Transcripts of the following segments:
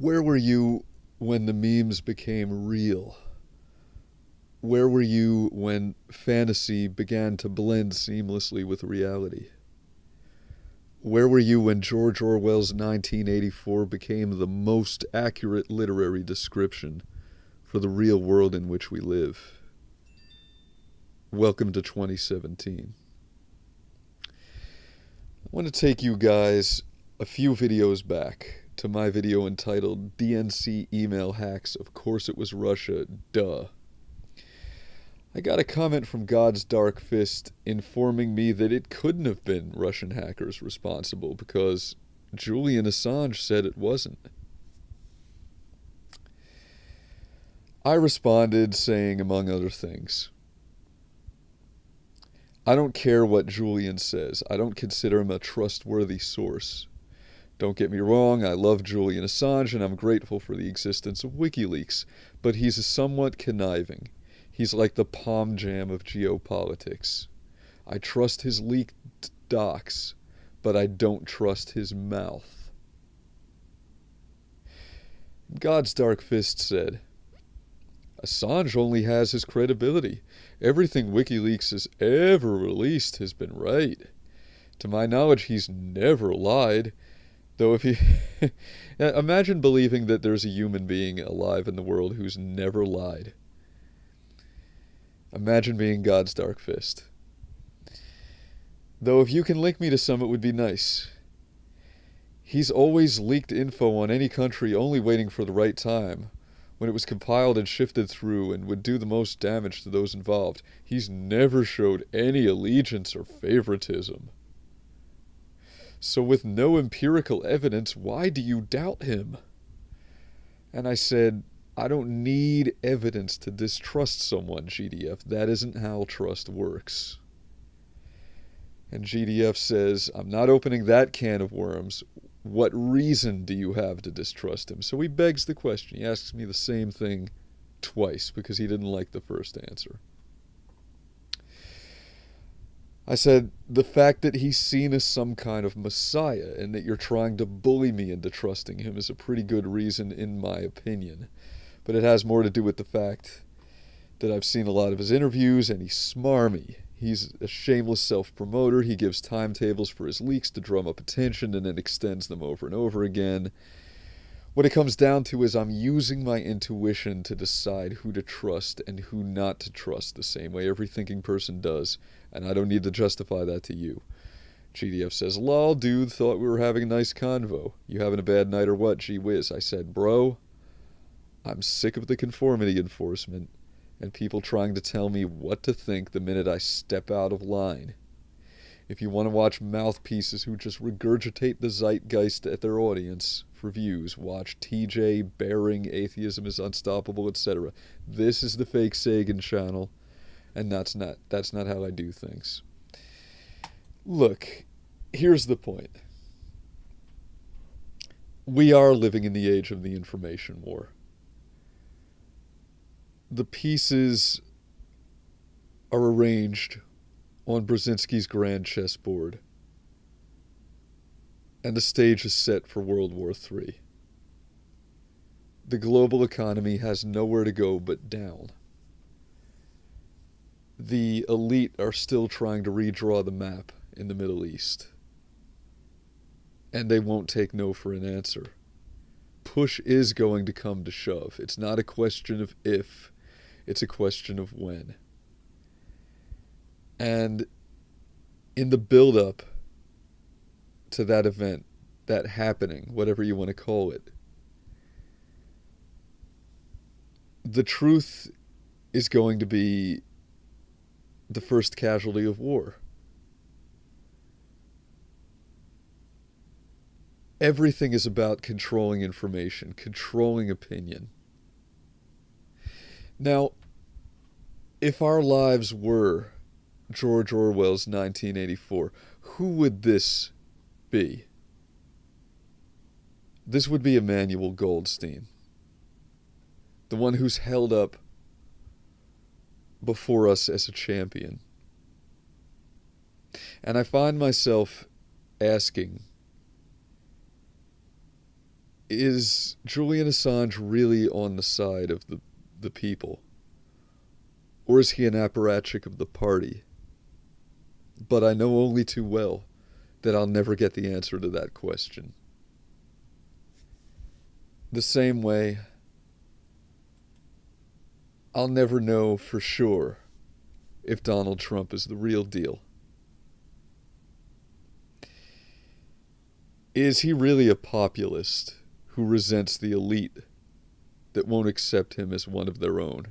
Where were you when the memes became real? Where were you when fantasy began to blend seamlessly with reality? Where were you when George Orwell's 1984 became the most accurate literary description for the real world in which we live? Welcome to 2017. I want to take you guys a few videos back to my video entitled DNC Email Hacks. Of course it was Russia, duh. I got a comment from God's Dark Fist informing me that it couldn't have been Russian hackers responsible because Julian Assange said it wasn't. I responded saying, among other things, I don't care what Julian says. I don't consider him a trustworthy source. Don't get me wrong, I love Julian Assange and I'm grateful for the existence of WikiLeaks, but he's somewhat conniving. He's like the Palm Jam of geopolitics. I trust his leaked docs, but I don't trust his mouth. God's Dark Fist said, Assange only has his credibility. Everything WikiLeaks has ever released has been right. To my knowledge, he's never lied. Though if you imagine believing that there's a human being alive in the world who's never lied. Imagine being God's Dark Fist. Though if you can link me to some, it would be nice. He's always leaked info on any country only waiting for the right time, when it was compiled and shifted through and would do the most damage to those involved. He's never showed any allegiance or favoritism. So with no empirical evidence, why do you doubt him? And I said, I don't need evidence to distrust someone, GDF. That isn't how trust works. And GDF says, I'm not opening that can of worms. What reason do you have to distrust him? So he begs the question. He asks me the same thing twice because he didn't like the first answer. I said, the fact that he's seen as some kind of messiah and that you're trying to bully me into trusting him is a pretty good reason in my opinion. But it has more to do with the fact that I've seen a lot of his interviews and he's smarmy. He's a shameless self-promoter. He gives timetables for his leaks to drum up attention and then extends them over and over again. What it comes down to is I'm using my intuition to decide who to trust and who not to trust the same way every thinking person does, and I don't need to justify that to you. GDF says, lol, dude, thought we were having a nice convo. You having a bad night or what? Gee whiz. I said, bro, I'm sick of the conformity enforcement and people trying to tell me what to think the minute I step out of line. If you want to watch mouthpieces who just regurgitate the zeitgeist at their audience for views, watch TJ Bearing Atheism is Unstoppable, etc. This is the Fakesagan channel, and that's not how I do things. Look, here's the point. We are living in the age of the information war. The pieces are arranged on Brzezinski's grand chessboard, and the stage is set for World War III. The global economy has nowhere to go but down. The elite are still trying to redraw the map in the Middle East, and they won't take no for an answer. Push is going to come to shove. It's not a question of if, it's a question of when. And in the build-up to that event, that happening, whatever you want to call it, the truth is going to be the first casualty of war. Everything is about controlling information, controlling opinion. Now, if our lives were George Orwell's 1984, who would this be? This would be Emmanuel Goldstein, the one who's held up before us as a champion. And I find myself asking, Is Julian Assange really on the side of the people? Or is he an apparatchik of the party? But I know only too well that I'll never get the answer to that question. The same way, I'll never know for sure if Donald Trump is the real deal. Is he really a populist who resents the elite that won't accept him as one of their own?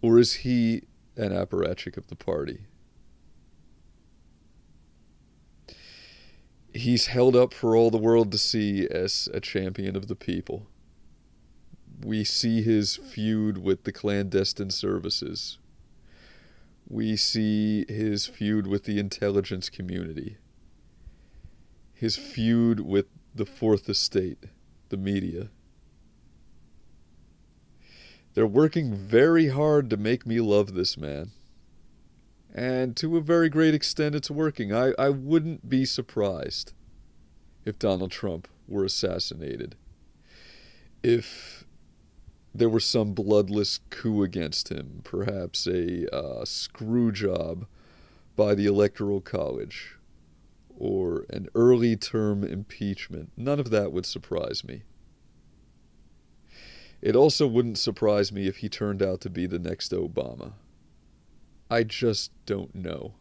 Or is he an apparatchik of the party? He's held up for all the world to see as a champion of the people. We see his feud with the clandestine services. We see his feud with the intelligence community. His feud with the Fourth Estate, the media. They're working very hard to make me love this man. And to a very great extent, it's working. I wouldn't be surprised if Donald Trump were assassinated. If there were some bloodless coup against him, perhaps a screw job by the Electoral College, or an early term impeachment. None of that would surprise me. It also wouldn't surprise me if he turned out to be the next Obama. I just don't know.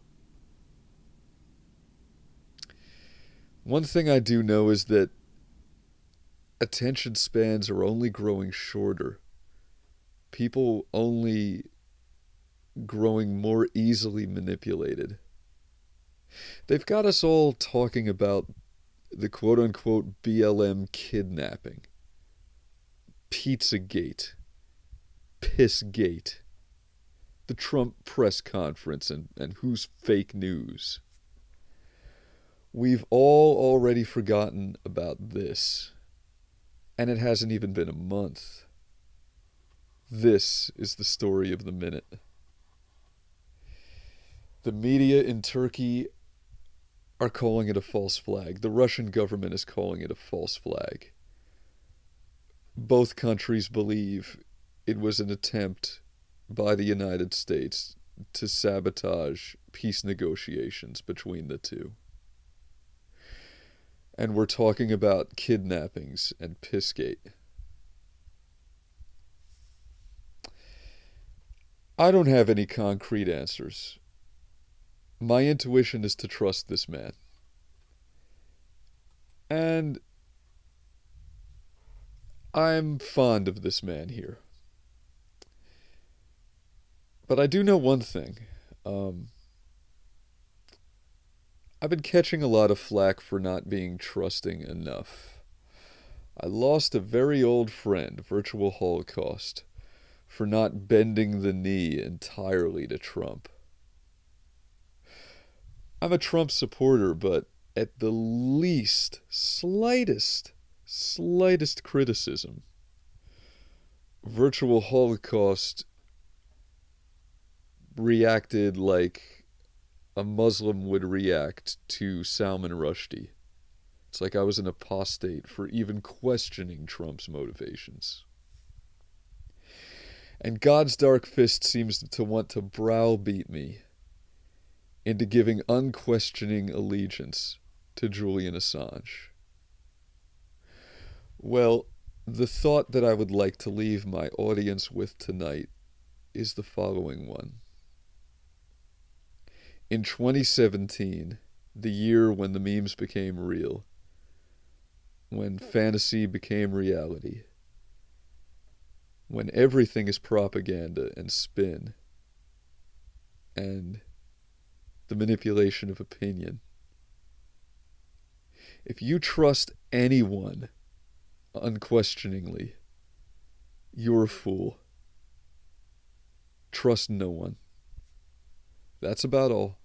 One thing I do know is that attention spans are only growing shorter. People only growing more easily manipulated. They've got us all talking about the quote-unquote BLM kidnapping, Pizzagate, Pissgate, the Trump press conference, and who's fake news. We've all already forgotten about this, and it hasn't even been a month. This is the story of the minute. The media in Turkey are calling it a false flag. The Russian government is calling it a false flag. Both countries believe it was an attempt by the United States to sabotage peace negotiations between the two. And we're talking about kidnappings and Pissgate. I don't have any concrete answers. My intuition is to trust this man. And I'm fond of this man here. But I do know one thing. I've been catching a lot of flack for not being trusting enough. I lost a very old friend, Virtual Holocaust, for not bending the knee entirely to Trump. I'm a Trump supporter, but at the least, slightest criticism, Virtual Holocaust reacted like a Muslim would react to Salman Rushdie. It's like I was an apostate for even questioning Trump's motivations. And God's dark fist seems to want to browbeat me into giving unquestioning allegiance to Julian Assange. Well, the thought that I would like to leave my audience with tonight is the following one. In 2017, the year when the memes became real, when fantasy became reality, when everything is propaganda and spin, and the manipulation of opinion. If you trust anyone unquestioningly, you're a fool. Trust no one. That's about all.